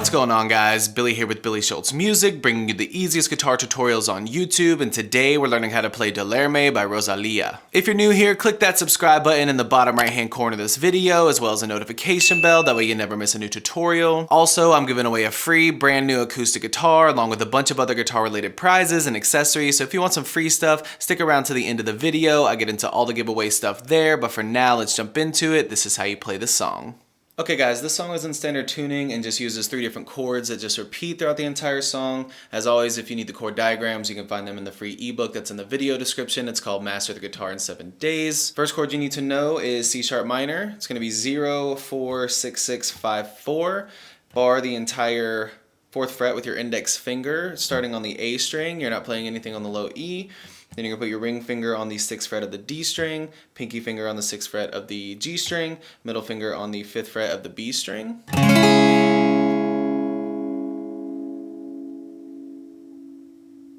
What's going on, guys? Billy here with Billy Schultz Music, bringing you the easiest guitar tutorials on YouTube, and today we're learning how to play Dolerme by ROSALÍA. If you're new here, click that subscribe button in the bottom right hand corner of this video, as well as a notification bell, that way you never miss a new tutorial. Also, I'm giving away a free brand new acoustic guitar, along with a bunch of other guitar related prizes and accessories, so if you want some free stuff, stick around to the end of the video. I get into all the giveaway stuff there, but for now, let's jump into it. This is how you play the song. Okay guys, this song is in standard tuning and just uses 3 different chords that just repeat throughout the entire song. As always, if you need the chord diagrams, you can find them in the free ebook that's in the video description. It's called Master the Guitar in 7 Days. First chord you need to know is C sharp minor. It's going to be 0, 4, 6, 6, 5, 4. Bar the entire 4th fret with your index finger, starting on the A string. You're not playing anything on the low E. Then you're going to put your ring finger on the 6th fret of the D string, pinky finger on the 6th fret of the G string, middle finger on the 5th fret of the B string.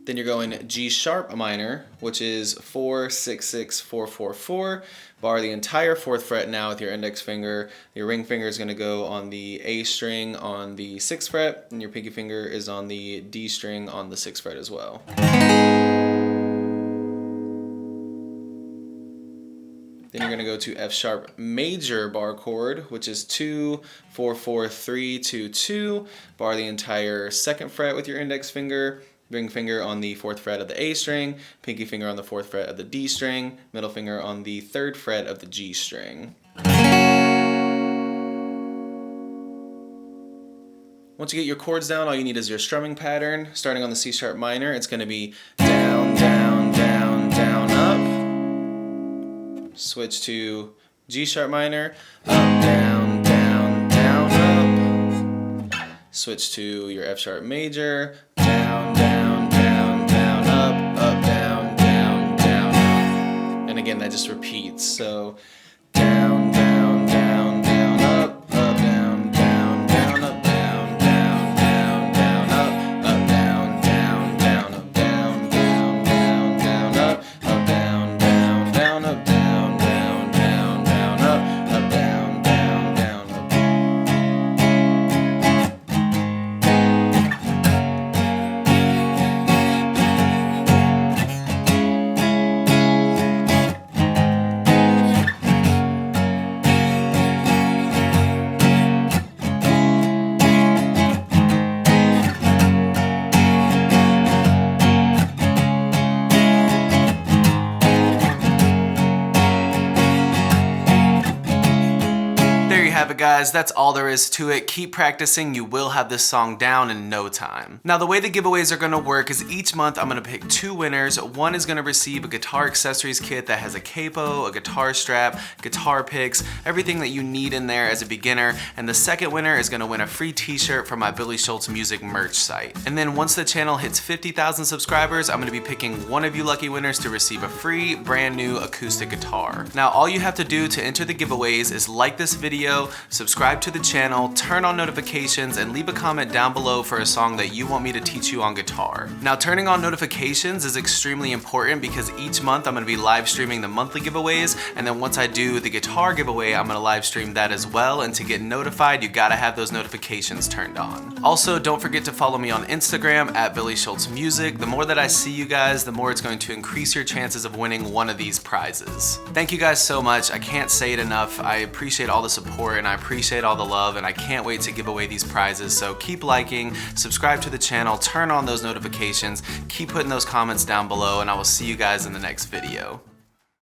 Then you're going G sharp minor, which is 4, 6, 6, 4, 4, 4. Bar the entire 4th fret now with your index finger. Your ring finger is going to go on the A string on the 6th fret, and your pinky finger is on the D string on the 6th fret as well. Then you're going to go to F sharp major bar chord, which is 2, 4, 4, 3, 2, 2. Bar the entire 2nd fret with your index finger, ring finger on the 4th fret of the A string, pinky finger on the 4th fret of the D string, middle finger on the 3rd fret of the G string. Once you get your chords down, all you need is your strumming pattern. Starting on the C sharp minor, it's going to be down, down, down, down, up. Switch to G sharp minor, up, down, down, down, up. Switch to your F sharp major, down, down, down, down, up, down, down, down, up. And again, that just repeats. So down, down, down, down, up, down, down, down, up, down, down, down, down, up, down, down, down, up, down, down, down, down, up, down, down, down, up, down. Have it, guys. That's all there is to it. Keep practicing. You will have this song down in no time. Now, the way the giveaways are going to work is each month I'm going to pick 2 winners. One is going to receive a guitar accessories kit that has a capo, a guitar strap, guitar picks, everything that you need in there as a beginner. And the second winner is going to win a free t-shirt from my Billy Schultz Music merch site. And then once the channel hits 50,000 subscribers, I'm going to be picking one of you lucky winners to receive a free brand new acoustic guitar. Now, all you have to do to enter the giveaways is like this video, subscribe to the channel, turn on notifications, and leave a comment down below for a song that you want me to teach you on guitar. Now, turning on notifications is extremely important because each month I'm going to be live streaming the monthly giveaways, and then once I do the guitar giveaway, I'm going to live stream that as well, and to get notified, you gotta have those notifications turned on. Also, don't forget to follow me on Instagram at Billy Schultz Music. The more that I see you guys, the more it's going to increase your chances of winning one of these prizes. Thank you guys so much. I can't say it enough. I appreciate all the support, and I appreciate all the love, and I can't wait to give away these prizes. So keep liking, subscribe to the channel, turn on those notifications, keep putting those comments down below, and I will see you guys in the next video.